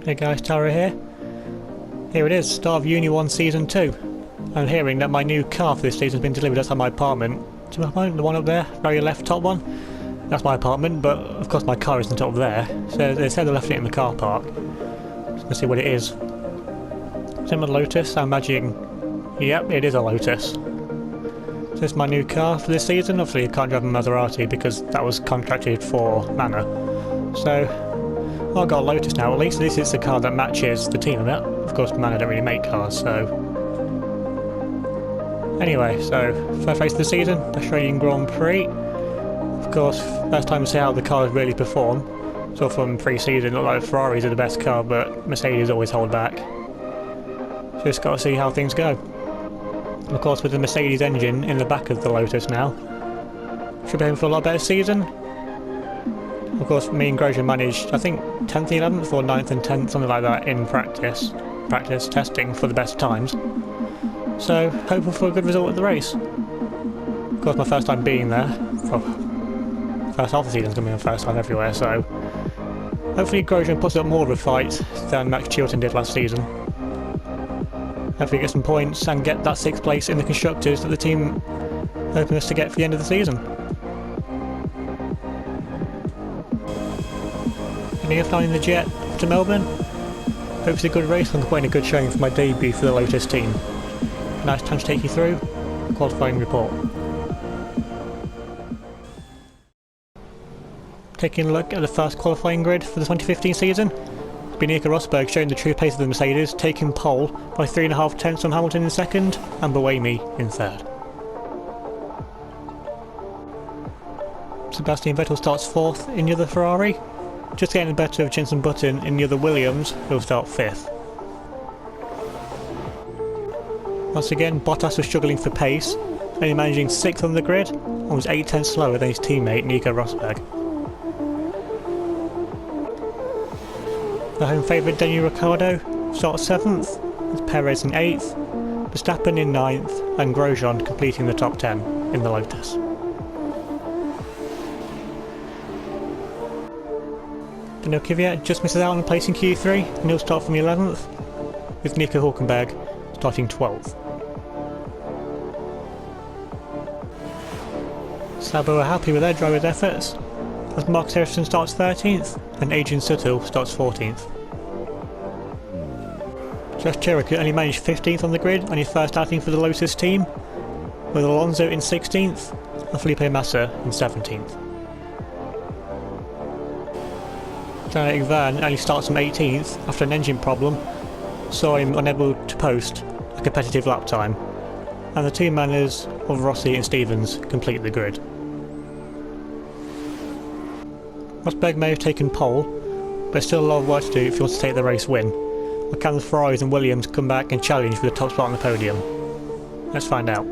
Hey guys, Tara here. Here it is, start of UniONE Season 2. I'm hearing that my new car for this season has been delivered outside my apartment. To my apartment, the one up there, very left top one. That's my apartment, but of course my car isn't up there. So they said they left it in the car park. So let's see what it is. Similar Lotus, I'm imagining... Yep, it is a Lotus. So this is my new car for this season. Obviously I can't drive a Maserati because that was contracted for Manor. So... well, I've got a Lotus now, at least this is the car that matches the team of it. Of course, Manor don't really make cars, so... Anyway, so, first race of the season, Australian Grand Prix. Of course, first time to see how the cars really perform. So from pre-season, it looked like Ferraris are the best car, but Mercedes always hold back. Just got to see how things go. Of course, with the Mercedes engine in the back of the Lotus now, should be hoping for a lot better season. Of course, me and Grosjean managed, I think, 10th, 11th or 9th and 10th, something like that, in practice testing for the best times. So, hopeful for a good result at the race. Of course, my first time being there. Well, first half of the season's going to be my first time everywhere, so... hopefully Grosjean puts up more of a fight than Max Chilton did last season. Hopefully get some points and get that 6th place in the Constructors that the team hoping us to get for the end of the season. Heading off in the jet to Melbourne. Hope it's a good race and putting a good showing for my debut for the Lotus team. Nice time to take you through qualifying report. Taking a look at the first qualifying grid for the 2015 season. It's been Nico Rosberg showing the true pace of the Mercedes, taking pole by 3.5 tenths on Hamilton in second and Buemi in third. Sebastian Vettel starts fourth in the other Ferrari. Just getting the better of Jenson Button in the other Williams, who will start 5th. Once again, Bottas was struggling for pace, only managing 6th on the grid, and was 8 tenths slower than his teammate Nico Rosberg. The home favourite Daniel Ricciardo starts 7th, with Perez in 8th, Verstappen in 9th, and Grosjean completing the top 10 in the Lotus. Daniel Kvyat just misses out on a place in Q3 and he'll start from 11th, with Nico Hülkenberg starting 12th. Sabo are happy with their driver's efforts, as Marcus Ericsson starts 13th and Adrian Sutil starts 14th. Josh Cherokee only managed 15th on the grid on his first outing for the Lotus team, with Alonso in 16th and Felipe Massa in 17th. Janek Van only starts from 18th after an engine problem, saw him unable to post a competitive lap time, and the two manners of Rossi and Stevens complete the grid. Rosberg may have taken pole, but there's still a lot of work to do if he wants to take the race win. Or can the Ferraris and Williams come back and challenge for the top spot on the podium? Let's find out.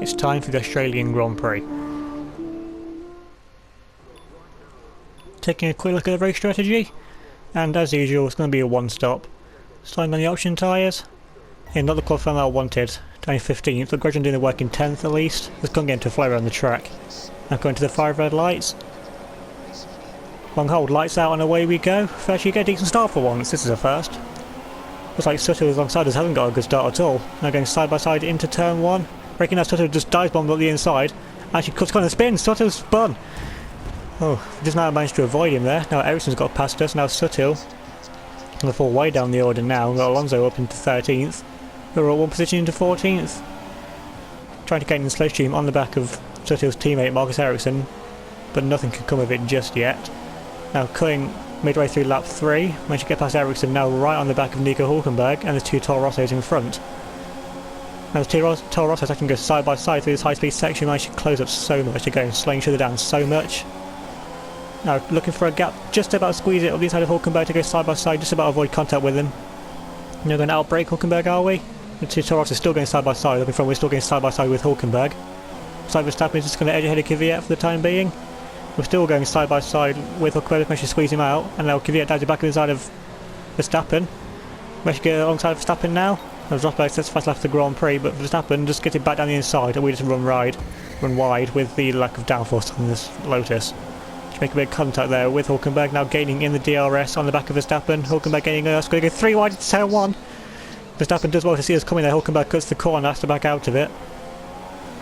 It's time for the Australian Grand Prix. Taking a quick look at the race strategy, and as usual it's going to be a one-stop. Starting on the option tyres. Yeah, not the qualifying that I wanted, down 15th, but Grosjean doing the work in 10th at least. Just couldn't get into a flow around the track. Now going to the 5 red lights. Long hold, lights out and away we go. Actually get a decent start for once, this is a first. Looks like Sutter alongside us hasn't got a good start at all. Now going side by side into turn 1. Breaking out, Sutter just dive bombed up the inside. Actually cuts on a spin, Sutter's spun! Oh, just now managed to avoid him there. Now Ericsson's got past us, now Sutil. Going to fall way down the order now. We've got Alonso up into 13th. We're all one position into 14th. Trying to gain in the slipstream on the back of Sutil's teammate Marcus Ericsson, but nothing can come of it just yet. Now cutting midway through lap 3, managed to get past Ericsson now right on the back of Nico Hülkenberg and the two Toro Rossos in front. Now the Toro Rossos I can go side by side through this high speed section, managed to close up so much, to go and slowing each other down so much. Now looking for a gap, just about to squeeze it up the inside of Hülkenberg to go side by side, just about to avoid contact with him. Now going to outbrake Hülkenberg, are we? The two Toro Rossos still going side by side, looking for we're still going side by side with Hülkenberg. So Verstappen is just going to edge ahead of Kvyat for the time being. We're still going side by side with Hülkenberg, managed to squeeze him out, and now Kvyat down to the back of the side of Verstappen. Managed to get alongside Verstappen now. As Rosberg sets fast left the Grand Prix, but Verstappen just gets it back down the inside, and we just run wide with the lack of downforce on this Lotus. to make a bit of contact there with Hulkenberg, now gaining in the DRS on the back of Verstappen. Hulkenberg gaining us, going to go 3 wide into turn 1. Verstappen does well to see us coming there. Hulkenberg cuts the corner, has to back out of it.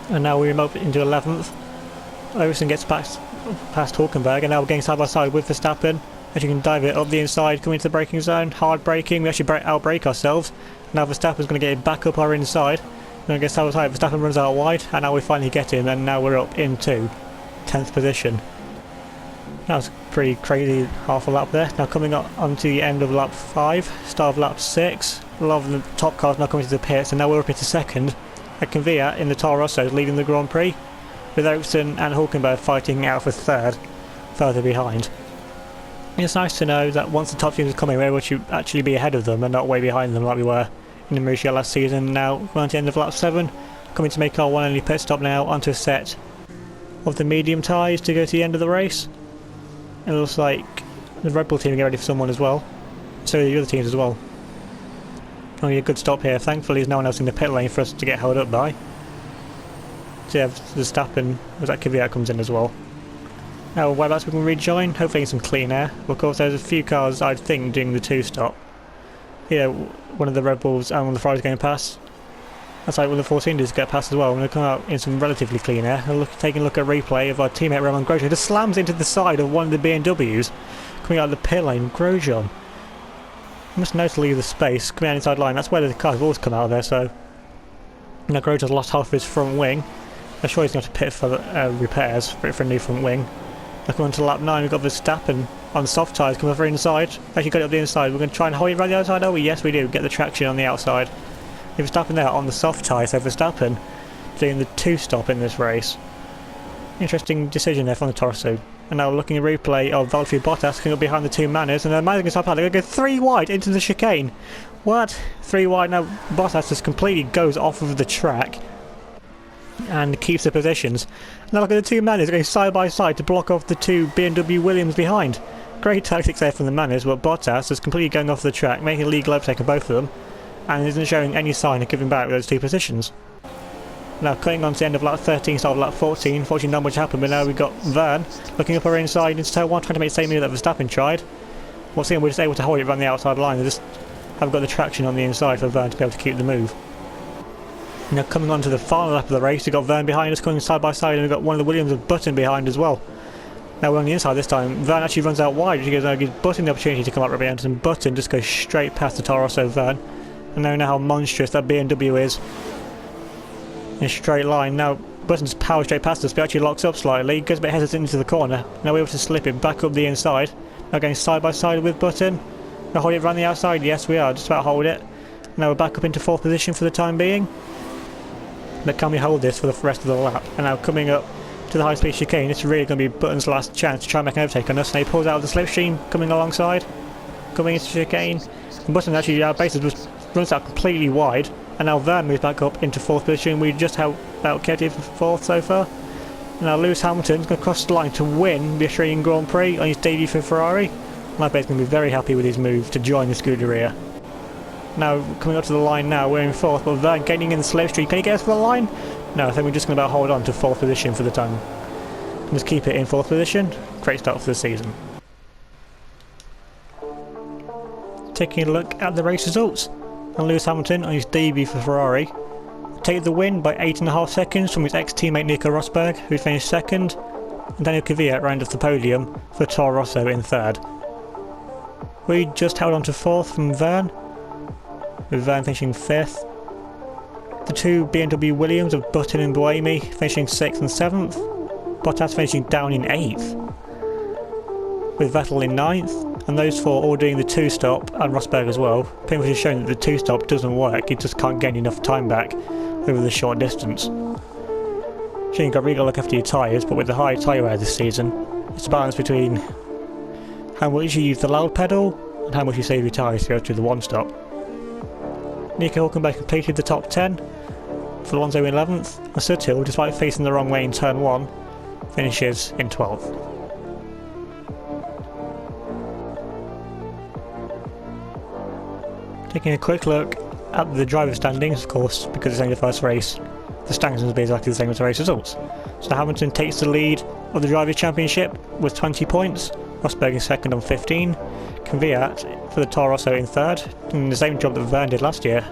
And now we remote into 11th. Alonso gets past Hulkenberg, and now we're getting side by side with Verstappen. As you can dive it up the inside, coming into the braking zone, hard braking, we actually out-brake ourselves. Now Verstappen's going to get it back up our inside. We're going to get side by side, Verstappen runs out wide, and now we finally get him, and now we're up into 10th position. That was pretty crazy half a lap there. Now coming up onto the end of lap 5, start of lap 6, a lot of the top cars now coming to the pits, and now we're up into 2nd. Kvyat in the Toro Rosso is leading the Grand Prix, with Ericsson and Hulkenberg fighting out for 3rd, further behind. It's nice to know that once the top teams are coming, we're able to actually be ahead of them and not way behind them like we were in the Mauricio last season. Now we're on to the end of lap 7, coming to make our one only pit stop now onto a set of the medium tyres to go to the end of the race. It looks like the Red Bull team are getting ready for someone as well, so are the other teams as well. Only a good stop here. Thankfully there's no one else in the pit lane for us to get held up by. So yeah, Verstappen, was that Kvyat comes in as well. Now whereabouts we can rejoin, hopefully some clean air. Of course there's a few cars I think doing the 2-stop. Yeah, one of the Red Bulls and one of the Ferraris going past. That's like one of the 14s get past as well. We're going to come out in some relatively clean air. Taking a look at a replay of our teammate Roman Grosjean. Just slams into the side of one of the BMWs coming out of the pit lane. Grosjean must know to leave the space, coming out inside line. That's where the cars have always come out of there, so now Grosjean's lost half of his front wing. I'm sure he's going to pit for repairs for a new front wing. Now coming on to lap 9, we've got Verstappen on soft tyres coming over inside. Actually got it up the inside. We're going to try and hold it right the outside. Oh yes we do, get the traction on the outside. If Verstappen there on the soft tyre, so Verstappen doing the 2-stop in this race. Interesting decision there from the Toro Rosso. And now looking at a replay of Valtteri Bottas coming up behind the 2 Manners, and the Manners going to stop out. They're going to go 3 wide into the chicane. What? 3 wide. Now Bottas just completely goes off of the track and keeps the positions. Now look at the 2 Manners going side by side to block off the 2 BMW Williams behind. Great tactics there from the Manners, but Bottas is completely going off the track, making a legal overtake of both of them, and isn't showing any sign of giving back those 2 positions. Now cutting on to the end of lap 13, start of lap 14, fortunately not much happened, but now we've got Vern looking up our inside into turn 1, trying to make the same move that Verstappen tried. Once again we're just able to hold it around the outside line, they just haven't got the traction on the inside for Vern to be able to keep the move. Now coming on to the final lap of the race, we've got Vern behind us coming side by side, and we've got one of the Williams of Button behind as well. Now we're on the inside this time. Vern actually runs out wide, which gives Button the opportunity to come up right behind us, and Button just goes straight past the Toro Rosso Vern. And now we know how monstrous that BMW is in a straight line. Now Button's power straight past us, but actually locks up slightly, goes a bit hesitant into the corner. Now we're able to slip it back up the inside. Now going side by side with Button. Now hold it around the outside, yes we are, just about hold it. Now we're back up into 4th position for the time being. But can we hold this for the rest of the lap? And now coming up to the high speed chicane, it's really going to be Button's last chance to try and make an overtake on us. And he pulls out of the slipstream, coming alongside, coming into chicane. And Button actually basically just runs out completely wide, and now Vern moves back up into 4th position. We just about kept it for 4th so far. And now Lewis Hamilton's going to cross the line to win the Australian Grand Prix on his debut for Ferrari. And I bet he's going to be very happy with his move to join the Scuderia. Now coming up to the line now, we're in 4th, but Vern gaining in the slipstream. Can he get us for the line? No, I think we're just going to about hold on to 4th position for the time. And just keep it in 4th position. Great start for the season. Taking a look at the race results. And Lewis Hamilton on his debut for Ferrari take the win by 8.5 seconds from his ex-teammate Nico Rosberg, who finished 2nd, and Daniel Kvyat rounded off the podium for Toro Rosso in 3rd. We just held on to 4th from Vern, with Vern finishing 5th. The 2 BMW Williams of Button and Buemi finishing 6th and 7th, Bottas finishing down in 8th, with Vettel in 9th, and those 4 all doing the 2-stop, and Rosberg as well. Pretty much has shown that the 2-stop doesn't work, he just can't gain enough time back over the short distance. So you've got really got to look after your tyres, but with the high tyre wear this season, it's a balance between how much you use the loud pedal and how much you save your tyres to go through the 1-stop. Nico Hulkenberg completed the top 10, for Alonso in 11th, and Sutil, despite facing the wrong way in turn 1, finishes in 12th. Taking a quick look at the driver standings, of course, because it's only the first race, the standings will be exactly the same as the race results. So Hamilton takes the lead of the Drivers' Championship with 20 points, Rosberg in second on 15, Kvyat for the Toro Rosso in third, doing the same job that Verne did last year,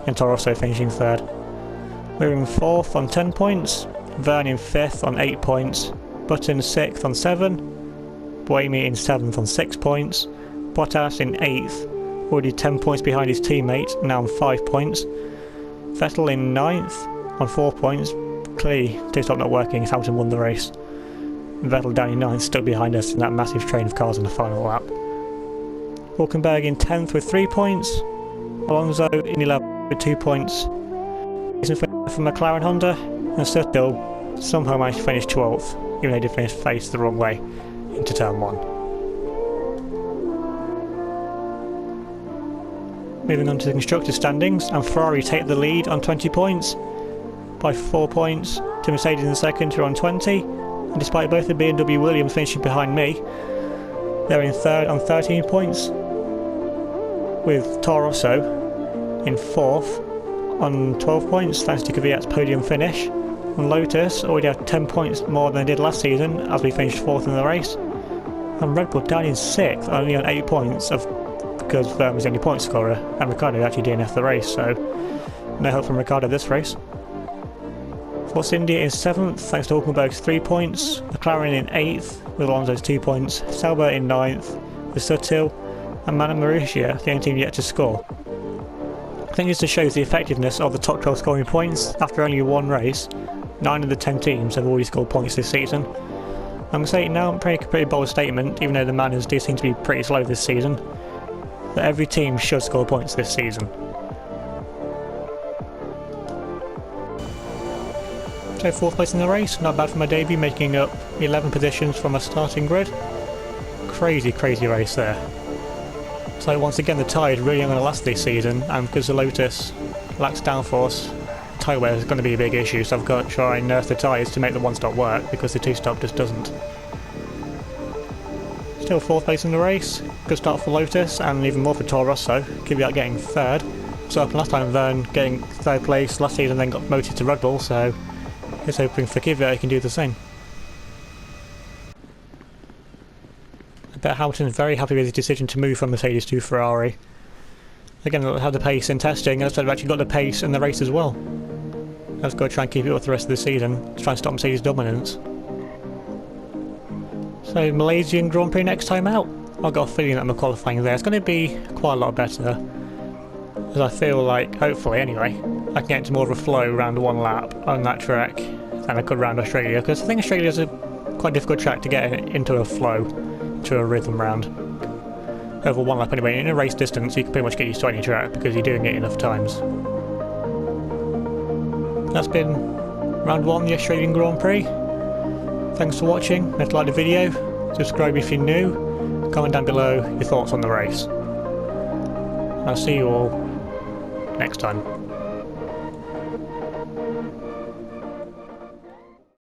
and Toro Rosso finishing third. We're in fourth on 10 points, Verne in fifth on 8 points, Button sixth on 7, Buemi in seventh on 6 points, Bottas in eighth, already 10 points behind his teammate, now on 5 points, Vettel in ninth on 4 points. Clearly, two-stop not working as Hamilton won the race. Vettel down in 9th, stuck behind us in that massive train of cars in the final lap. Hulkenberg in 10th with 3 points. Alonso in 11th with 2 points. From McLaren Honda, and Suttil somehow managed to finish 12th, even though he did finish face the wrong way into turn 1. Moving on to the constructors' standings, and Ferrari take the lead on 20 points. By 4 points to Mercedes in second, who are on 20, and despite both the BMW Williams finishing behind me, they're in third on 13 points, with Toro Rosso in fourth on 12 points thanks to Kvyat's podium finish, and Lotus already have 10 points more than they did last season as we finished fourth in the race, and Red Bull down in sixth only on 8 points because Verne was the only point scorer and Ricciardo actually DNF'd the race, so no help from Ricciardo this race. Force India in 7th thanks to Hulkenberg's 3 points, McLaren in 8th with Alonso's 2 points, Sauber in 9th with Suttil, and Mana Mauritius the only team yet to score. I think this just shows the effectiveness of the top 12 scoring points. After only one race, 9 of the 10 teams have already scored points this season. I'm saying now, pretty bold statement, even though the Manas do seem to be pretty slow this season, that every team should score points this season. So 4th place in the race, not bad for my debut, making up 11 positions from a starting grid. Crazy race there. So once again the tyre is really going to last this season, and because the Lotus lacks downforce, tyre wear is going to be a big issue, so I've got to try and nurse the tyres to make the one-stop work, because the two-stop just doesn't. Still 4th place in the race, good start for Lotus, and even more for Toro Rosso, Kvyat getting 3rd. So up last time Verne getting 3rd place last season, then got promoted to Red Bull, so here's hoping for Kvyat he can do the same. I bet Hamilton's very happy with his decision to move from Mercedes to Ferrari. Again, they'll have the pace in testing, and they've actually got the pace in the race as well. I've got to try and keep it up the rest of the season, to try and stop Mercedes' dominance. So Malaysian Grand Prix next time out. I've got a feeling that my qualifying there is going to be quite a lot better, as I feel like, hopefully anyway, I can get into more of a flow around one lap on that track than I could around Australia, because I think Australia is a quite difficult track to get into a flow, to a rhythm round. Over one lap anyway, in a race distance you can pretty much get used to any track because you're doing it enough times. That's been round 1, the Australian Grand Prix. Thanks for watching, let's like the video, subscribe if you're new, comment down below your thoughts on the race. I'll see you all next time.